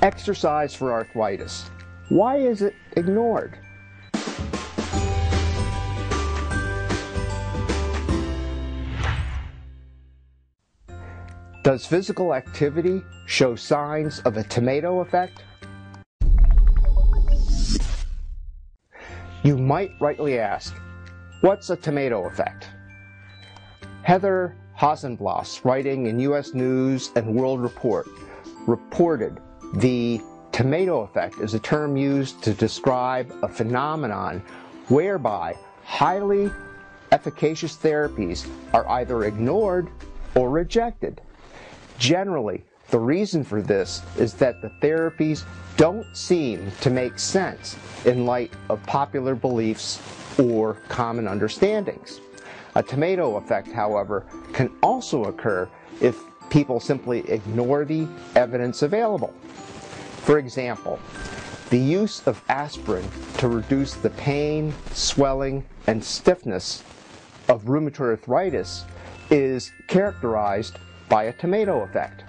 Exercise for arthritis. Why is it ignored? Does physical activity show signs of a tomato effect? You might rightly ask, what's a tomato effect? Heather Hausenblas, writing in U.S. News and World Report, reported the tomato effect is a term used to describe a phenomenon whereby highly efficacious therapies are either ignored or rejected. Generally, the reason for this is that the therapies don't seem to make sense in light of popular beliefs or common understandings. A tomato effect, however, can also occur if people simply ignore the evidence available. For example, the use of aspirin to reduce the pain, swelling, and stiffness of rheumatoid arthritis is characterized by a tomato effect.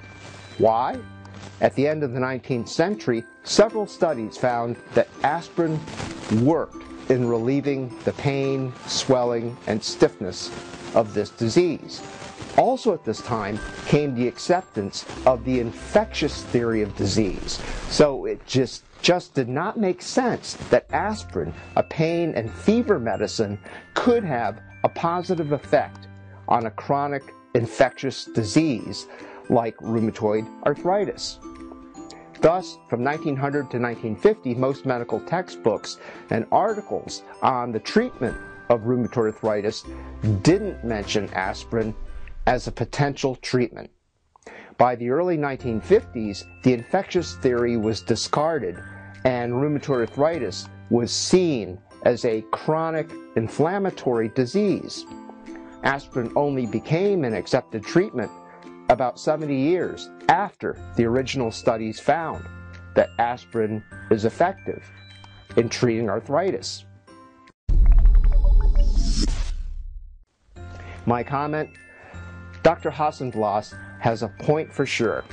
Why? At the end of the 19th century, several studies found that aspirin worked in relieving the pain, swelling, and stiffness of this disease. Also at this time came the acceptance of the infectious theory of disease. So it just did not make sense that aspirin, a pain and fever medicine, could have a positive effect on a chronic infectious disease like rheumatoid arthritis. Thus, from 1900 to 1950, most medical textbooks and articles on the treatment of rheumatoid arthritis didn't mention aspirin as a potential treatment. By the early 1950s, the infectious theory was discarded and rheumatoid arthritis was seen as a chronic inflammatory disease. Aspirin only became an accepted treatment about 70 years after the original studies found that aspirin is effective in treating arthritis. My comment, Dr. Hausenblas has a point for sure.